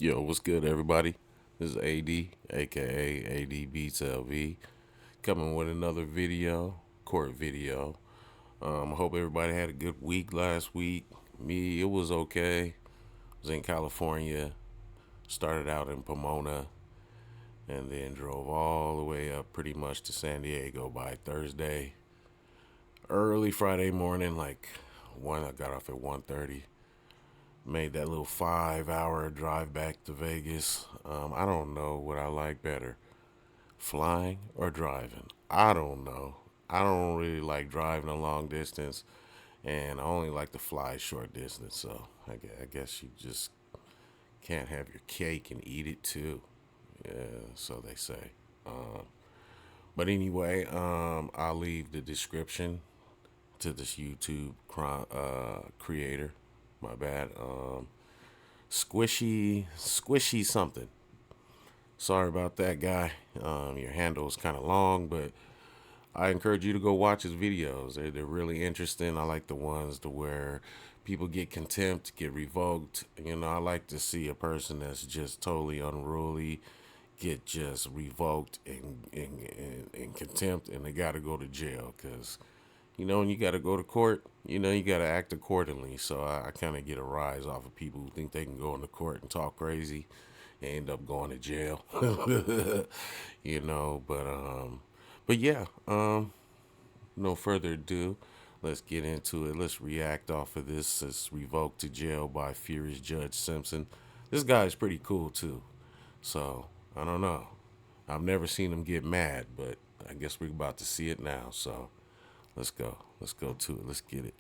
Yo, what's good, everybody? This is AD, aka AD Beats LV, coming with another video, court video. I hope everybody had a good week last week. Me, it was okay. I was in California, started out in Pomona, and then drove all the way up pretty much to San Diego by Thursday. Early Friday morning, like one, I got off at 1:30. Made that little 5 hour drive back to Vegas. I don't know what I like better, flying or driving. I don't know. I don't really like driving a long distance, and I only like to fly short distance. So I guess you just can't have your cake and eat it too. Yeah, so they say. Um, but anyway, I'll leave the description to this YouTube creator. My bad. Squishy something. Sorry about that, guy. Your handle is kind of long, but I encourage you to go watch his videos. They're really interesting. I like the ones to where people get contempt, get revoked. I like to see a person that's just totally unruly get just revoked and contempt, and they got to go to jail because when you got to go to court, you got to act accordingly. So I kind of get a rise off of people who think they can go into court and talk crazy and end up going to jail. But yeah, no further ado. Let's get into it. Let's react off of this. It's revoked to jail by Furious Judge Simpson. This guy's pretty cool too. So I don't know. I've never seen him get mad, but I guess we're about to see it now. So let's go. Let's go to it. Let's get it.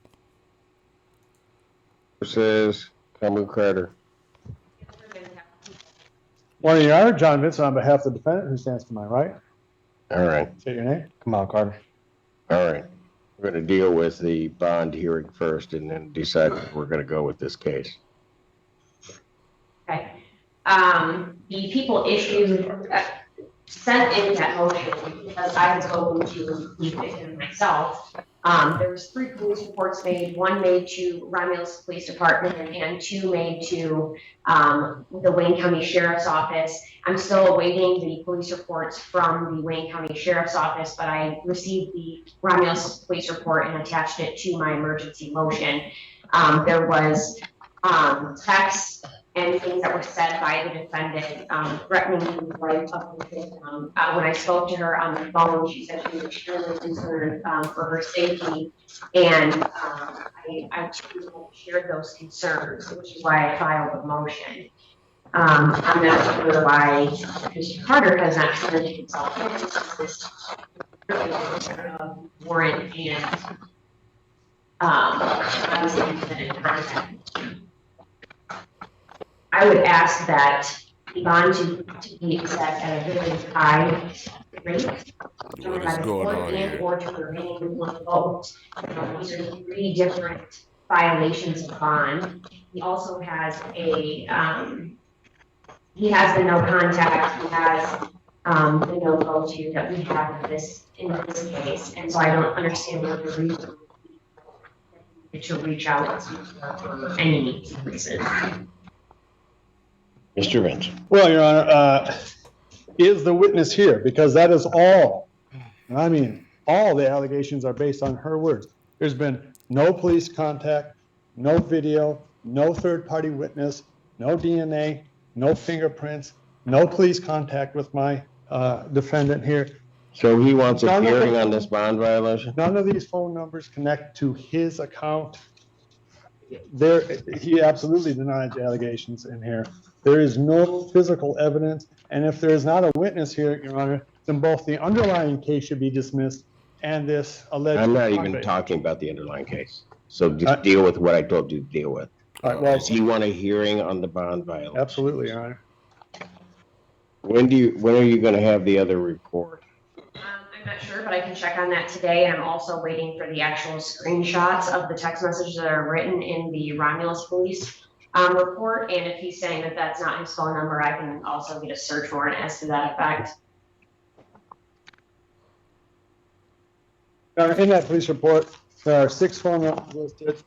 Says Cameron Carter. Morning, Your Honor. John Vincent on behalf of the defendant, who stands to my right. All right. State your name. Come on, Carter. All right. We're going to deal with the bond hearing first and then decide where we're going to go with this case. Okay. The people issued, sent in that motion because I was hoping to leave it in myself. There was 3 police reports made, 1 made to Romulus Police Department and 2 made to the Wayne County Sheriff's Office. I'm still awaiting the police reports from the Wayne County Sheriff's Office, but I received the Romulus Police report and attached it to my emergency motion. There was text and things that were said by the defendant, threatening the life of the victim. When I spoke to her on the phone, she said she was extremely concerned for her safety, and I shared those concerns, which is why I filed a motion. I'm not sure why Mr. Carter has not submitted himself this warrant and I would ask that the bond to be set at a very high rate. What is going on here? Or to remain revoked. These are 3 different violations of bond. He also has he has the no contact, he has the no go to that we have in this case, and so I don't understand what the reason to reach out for any reason. Mr. Vince. Well, Your Honor, is the witness here? Because that is all, and I mean all the allegations are based on her words. There's been no police contact, no video, no third-party witness, no DNA, no fingerprints, no police contact with my defendant here. So he wants a hearing on this bond violation? None of these phone numbers connect to his account. He absolutely denied the allegations in here. There is no physical evidence, and if there is not a witness here, Your Honor, then both the underlying case should be dismissed and this alleged. I'm not even talking about the underlying case. So just deal with what I told you to deal with. All right, well, Does he want a hearing on the bond violation? absolutely, Your Honor. When are you going to have the other report? I'm not sure, but I can check on that today. And I'm also waiting for the actual screenshots of the text messages that are written in the Romulus Police report. And if he's saying that that's not his phone number, I can also get a search warrant as to that effect. Your Honor, in that police report, there are 6 phone numbers listed.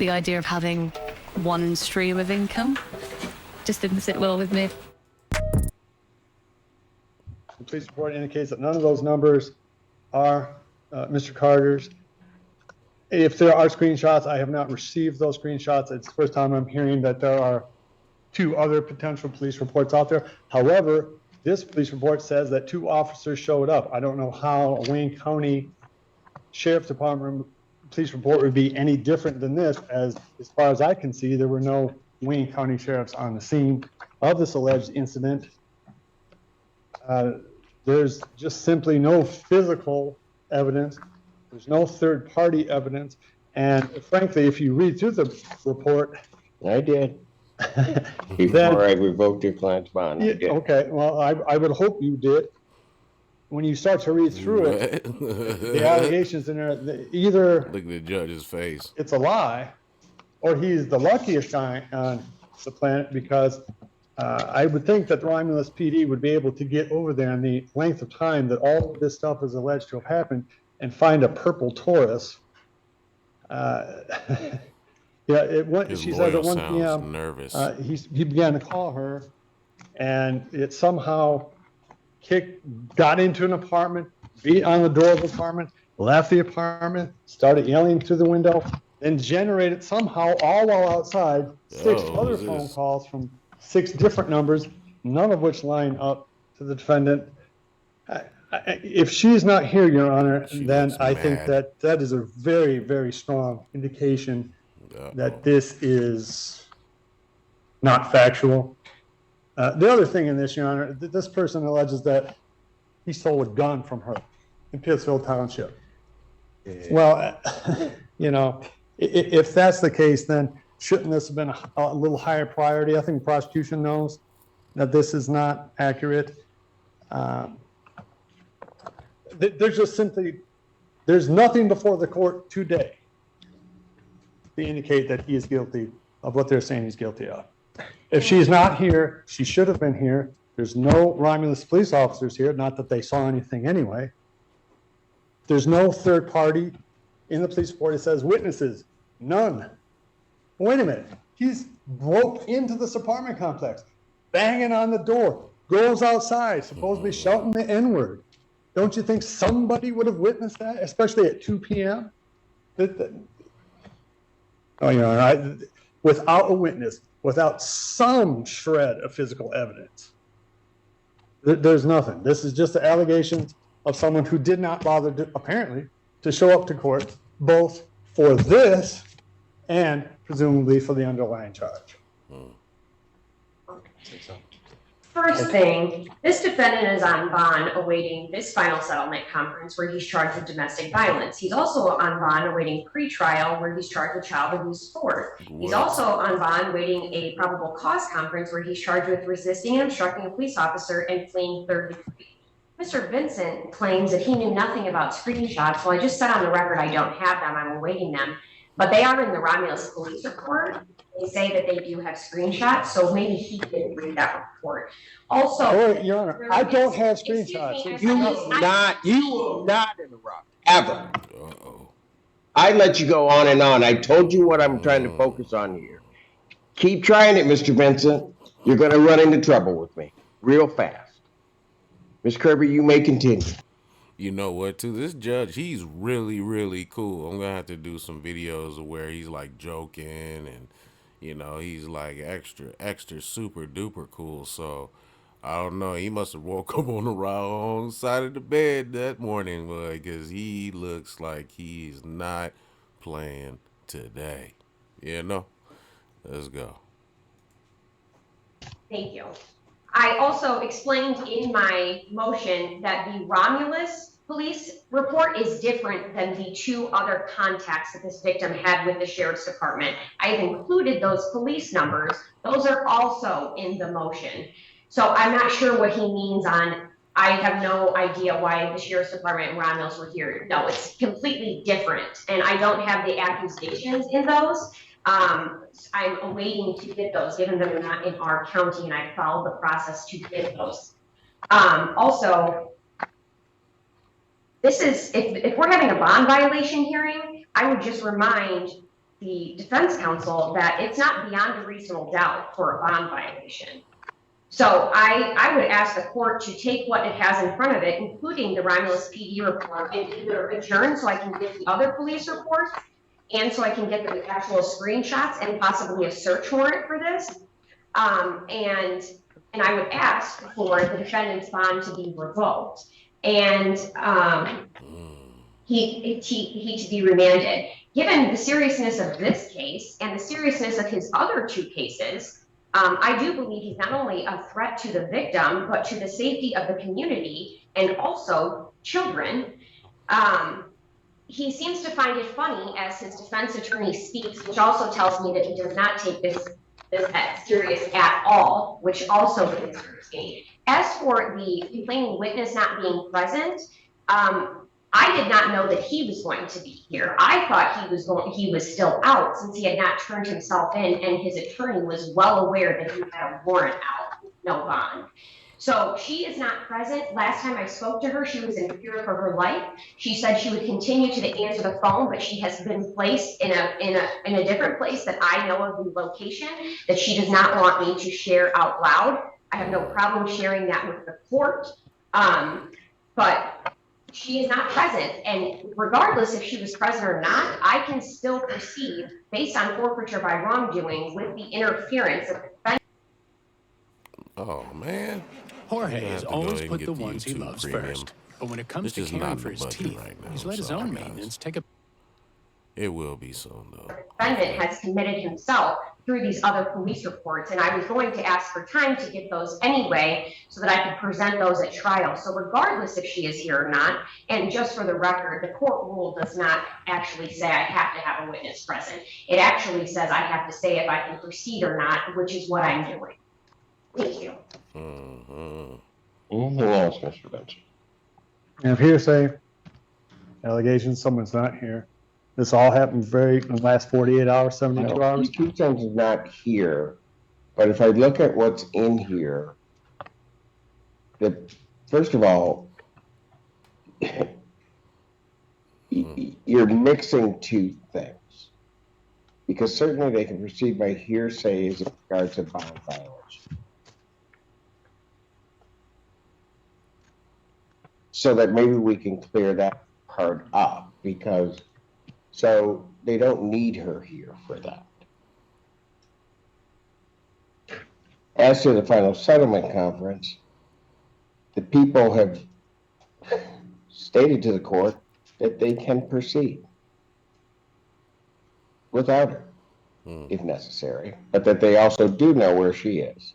the idea of having one stream of income just didn't sit well with me. The police report indicates that none of those numbers are Mr. Carter's. If there are screenshots, I have not received those screenshots. It's the first time I'm hearing that there are 2 other potential police reports out there. However, this police report says that 2 officers showed up. I don't know how a Wayne County Sheriff's Department police report would be any different than this, as far as I can see, there were no Wayne County sheriffs on the scene of this alleged incident. There's just simply no physical evidence. There's no third-party evidence. And frankly, if you read through the report. I did. Before I revoked your client's bond. Yeah, okay, well, I would hope you did. When you start to read through it, the allegations in there, either Look at the judge's face. it's a lie, or he's the luckiest guy on the planet, because I would think that the Romulus PD would be able to get over there in the length of time that all of this stuff is alleged to have happened and find a purple Taurus. Yeah, His she said lawyer at 1 sounds p.m. nervous. He began to call her, and it somehow got into an apartment, beat on the door of the apartment, left the apartment, started yelling through the window, then generated somehow, all while outside, 6 other phone calls from 6 different numbers, none of which line up to the defendant. If she's not here, Your Honor, then I think that is a very, very strong indication that this is not factual. The other thing in this, Your Honor, this person alleges that he stole a gun from her in Pittsfield Township. Well, you know, if that's the case, then shouldn't this have been a little higher priority? I think the prosecution knows that this is not accurate. There's just simply, there's nothing before the court today to indicate that he is guilty of what they're saying he's guilty of. If she's not here, she should have been here. There's no Romulus police officers here, not that they saw anything anyway. There's no third party in the police report that says witnesses, none. Wait a minute, he's broke into this apartment complex, banging on the door, goes outside, supposedly shouting the N-word. Don't you think somebody would have witnessed that, especially at 2 p.m.? Oh, you know, without a witness, without some shred of physical evidence, there's nothing. This is just the allegations of someone who did not bother, apparently, to show up to court, both for this and presumably for the underlying charge. First thing, this defendant is on bond awaiting this final settlement conference where he's charged with domestic violence. He's also on bond awaiting pretrial where he's charged with child abuse sport. He's also on bond waiting a probable cause conference where he's charged with resisting and obstructing a police officer and fleeing third degree. Mr. Vincent claims that he knew nothing about screenshots. Well, I just said on the record I don't have them. I'm awaiting them. But they are in the Romulus police report. They say that they do have screenshots, so maybe he didn't read that report. Also, Your Honor, I don't have screenshots. You will not interrupt, ever. I let you go on and on. I told you what I'm trying to focus on here. Keep trying it, Mr. Vincent. You're going to run into trouble with me real fast. Ms. Kirby, you may continue. You know what, too? This judge, he's really, really cool. I'm going to have to do some videos where he's like joking and, you know, he's like extra super duper cool. So I don't know. He must have woke up on the wrong side of the bed that morning, because he looks like he's not playing today. You know? Let's go. thank you. I also explained in my motion that the Romulus police report is different than the 2 other contacts that this victim had with the sheriff's department. I have included those police numbers. Those are also in the motion. So I'm not sure what he means on, I have no idea why the sheriff's department and Romulus were here. No, it's completely different. And I don't have the accusations in those. I'm awaiting to get those, given that they're not in our county, and I followed the process to get those. Also, this is, if we're having a bond violation hearing, I would just remind the defense counsel that it's not beyond a reasonable doubt for a bond violation. So I would ask the court to take what it has in front of it, including the Romulus PD report, and either adjourn so I can get the other police reports and so I can get the actual screenshots and possibly a search warrant for this. And I would ask for the defendant's bond to be revoked and he to be remanded. Given the seriousness of this case and the seriousness of his other 2 cases, I do believe he's not only a threat to the victim, but to the safety of the community and also children. He seems to find it funny as his defense attorney speaks, which also tells me that he does not take this as serious at all, which also concerns me. As for the complaining witness not being present, I did not know that he was going to be here. I thought he was still out since he had not turned himself in, and his attorney was well aware that he had a warrant out, no bond. So she is not present. Last time I spoke to her, she was in fear for her life. She said she would continue to answer the phone, but she has been placed in a different place that I know of the location that she does not want me to share out loud. I have no problem sharing that with the court, but she is not present. And regardless if she was present or not, I can still proceed based on forfeiture by wrongdoing with the interference of the defendant. Oh man. Jorge You has have to go always ahead and put get the the ones he YouTube loves premium. first. But when it comes It's to just caring not for in the his budget teeth, right now, he's let his sorry, own guys. maintenance take a... It will be soon though. The defendant has committed himself through these other police reports, and I was going to ask for time to get those anyway so that I could present those at trial. So regardless if she is here or not, and just for the record, the court rule does not actually say I have to have a witness present. It actually says I have to say if I can proceed or not, which is what I'm doing. Thank you. Anything else, Mr. Benson? And if hearsay, allegations, someone's not here. This all happened in the last 48 hours, 72 No, hours. Two things is not here, but if I look at what's in here, first of all, you're mixing 2 things. Because certainly they can proceed by hearsay as regards to bond violation. So that maybe we can clear that part up, because so they don't need her here for that. As to the final settlement conference, the people have stated to the court that they can proceed without her, if necessary, but that they also do know where she is.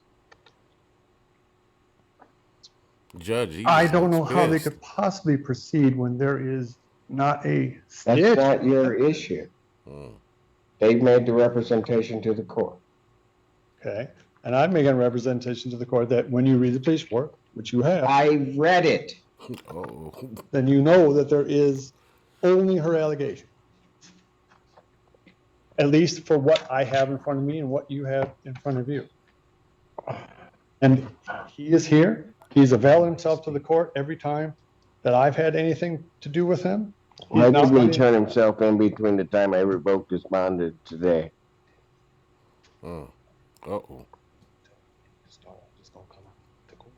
Judge, I don't know how they could possibly proceed when there is not a That's snitch. not your issue. They've made the representation to the court. Okay, and I'm making a representation to the court that when you read the police report, which you have, I read it. Oh, then you know that there is only her allegation. At least for what I have in front of me and what you have in front of you. And he is here. He's availed himself to the court every time that I've had anything to do with him. Why didn't he turn himself in between the time I revoked his bond and today? uh-oh.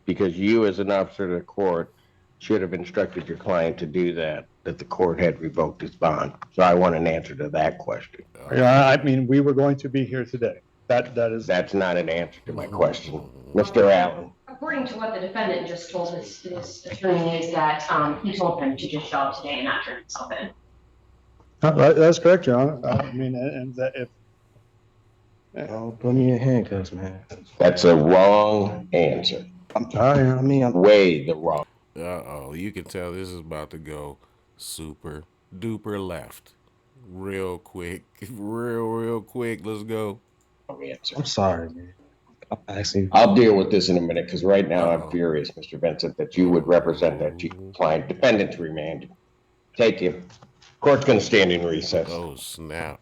Because you, as an officer of the court, should have instructed your client to do that the court had revoked his bond. So I want an answer to that question. Yeah, I mean, we were going to be here today. That's not an answer to my question. Mr. Allen. According to what the defendant just told his attorney is that he told him to just show up today and not turn himself in. That's correct, Your Honor. I mean, and that if... Oh, put me in handcuffs, man. That's a wrong answer. I'm sorry. I mean, I'm Way the wrong. Uh-oh, you can tell this is about to go super duper left. Real quick. Real quick. Let's go. answer. I'm sorry, man. Actually, I'll deal with this in a minute, because right now I'm furious, Mr. Vincent, that you would represent that client. Defendant remanded. Take him. Court's gonna stand in recess. Oh, snap.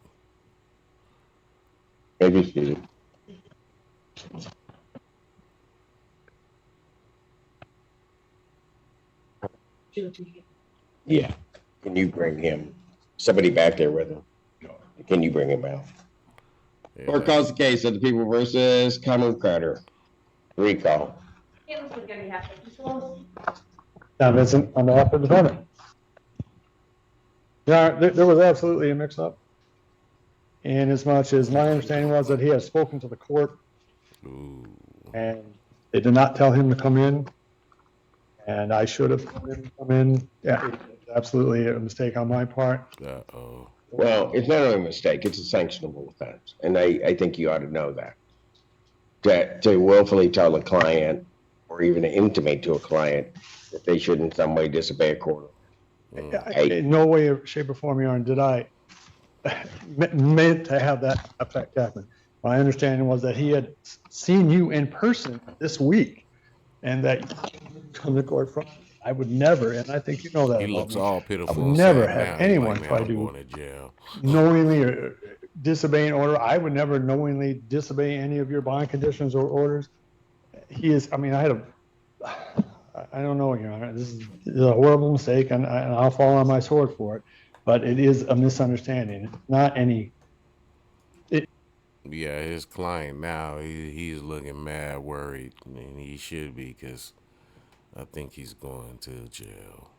Maybe seated. Yeah. Can you bring him, somebody back there with him? Can you bring him out? Yeah, Court calls the case of the people versus Cameron Carter. Recall. It looks like you have to control. Now, Vincent, on behalf of the defendant. Yeah, there was absolutely a mix-up. And as much as my understanding was that he had spoken to the court, ooh, and they did not tell him to come in, and I should have come in. Yeah, it's absolutely a mistake on my part. uh-oh. Well, it's not only a mistake, it's a sanctionable offense. And I think you ought to know that. To willfully tell a client or even to intimate to a client that they should in some way disobey a court. In no way, shape, or form, Your Honor, did I meant to have that effect happen. My understanding was that he had seen you in person this week, and that you come to court from. I would never, and I think you know that. He about looks me. all pitiful. I would and never sad have now. He's anyone like, man, try I'm to going to jail. knowingly or disobey an order. I would never knowingly disobey any of your bond conditions or orders. He is. I mean, I don't know, Your Honor. This is a horrible mistake, and I'll fall on my sword for it. But it is a misunderstanding. It's not any. Yeah, his client now, he's looking mad worried, and he should be, because I think he's going to jail.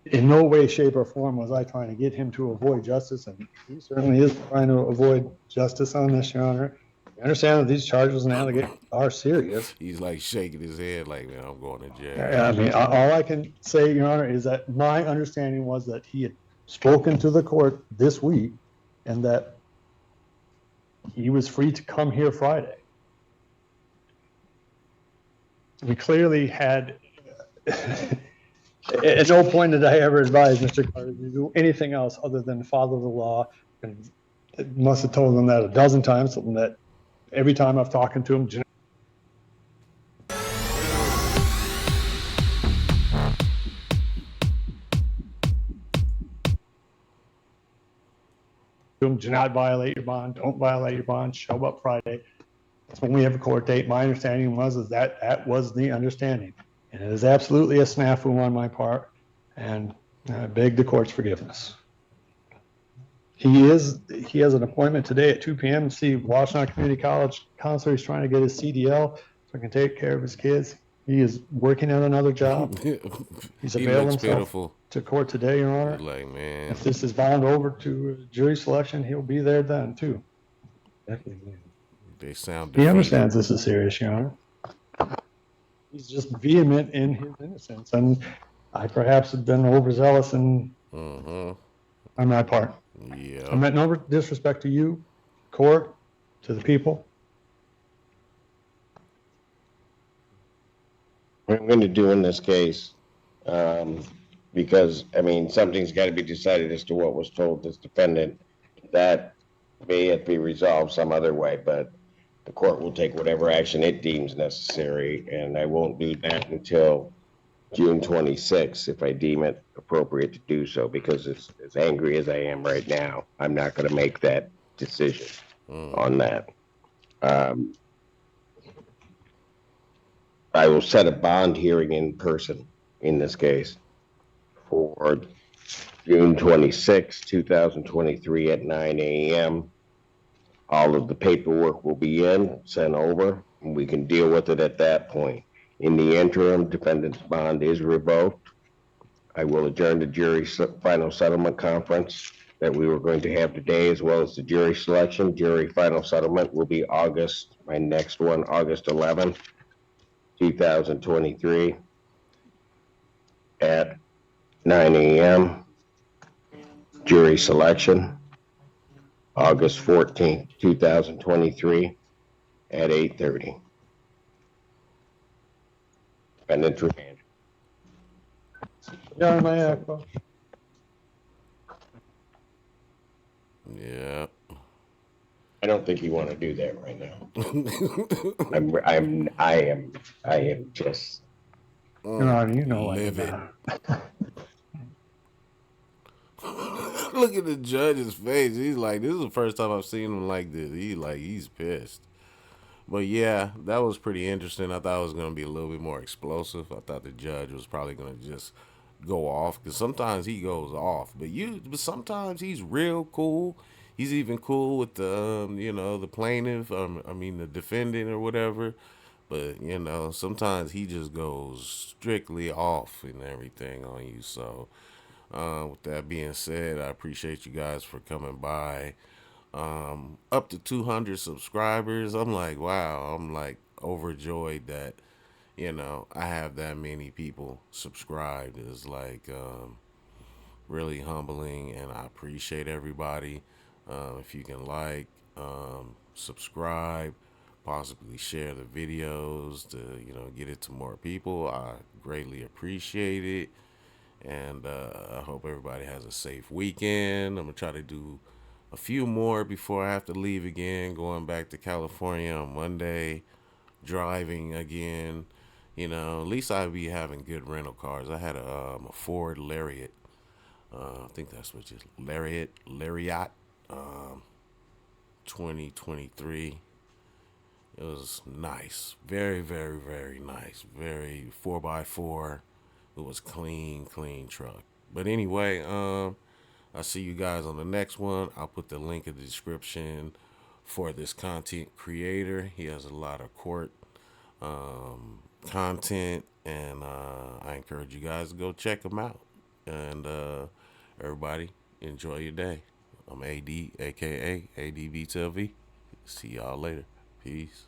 In no way, shape, or form was I trying to get him to avoid justice, and he certainly is trying to avoid justice on this, Your Honor. I understand that these charges and allegations are serious. He's like shaking his head like, man, I'm going to jail. I mean, all I can say, Your Honor, is that my understanding was that he had spoken to the court this week, and that he was free to come here Friday. We clearly had, at no point did I ever advise Mr. Carter to do anything else other than follow the law. And must have told him that a dozen times, something that every time I've talked to him, do not violate your bond, don't violate your bond, show up Friday. That's when we have a court date. My understanding was that was the understanding. And it is absolutely a snafu on my part, and I beg the court's forgiveness. He has an appointment today at 2 p.m. to see Washington Community College counselor. He's trying to get his CDL so he can take care of his kids. He is working at another job. He's available himself to court today, Your Honor. Like, man, if this is bound over to jury selection, he'll be there then too. They sound defeated. He understands this is serious, Your Honor. He's just vehement in his innocence, and I perhaps have been overzealous on my part. Yeah. I meant no disrespect to you, court, to the people. What I'm going to do in this case, because, I mean, something's got to be decided as to what was told this defendant. That may have to be resolved some other way, but the court will take whatever action it deems necessary, and I won't do that until June 26th if I deem it appropriate to do so, because as angry as I am right now, I'm not going to make that decision on that. I will set a bond hearing in person in this case for June 26, 2023 at 9 a.m. All of the paperwork will be sent over, and we can deal with it at that point. In the interim, defendant's bond is revoked. I will adjourn the jury final settlement conference that we were going to have today, as well as the jury selection. Jury final settlement will be my next one, August 11th. 2023 at 9 a.m. Jury selection, August 14th, 2023 at 8:30. Defendant's remanded. Yeah, my echo. Yeah. I don't think you want to do that right now. I am just. You know livid. Look at the judge's face. He's like, this is the first time I've seen him like this. He's pissed. But yeah, that was pretty interesting. I thought it was going to be a little bit more explosive. I thought the judge was probably going to just go off, because sometimes he goes off, but sometimes he's real cool. he's even cool with the the plaintiff. I mean the defendant or whatever. But sometimes he just goes strictly off and everything on you. So with that being said, I appreciate you guys for coming by. Up to 200 subscribers. I'm like, wow. I'm like overjoyed that I have that many people subscribed. It's like really humbling, and I appreciate everybody. If you can like, subscribe, possibly share the videos to get it to more people, I greatly appreciate it. And I hope everybody has a safe weekend. I'm gonna try to do a few more before I have to leave again, going back to California on Monday, driving again. At least I'd be having good rental cars. I had a Ford Lariat. I think that's what it is. Lariat, 2023. It was nice. Very, very, very nice. Very 4x4. It was clean truck. But anyway, I'll see you guys on the next one. I'll put the link in the description for this content creator. He has a lot of court content, and I encourage you guys to go check him out. And everybody, enjoy your day. I'm AD, aka ADB. See y'all later. Peace.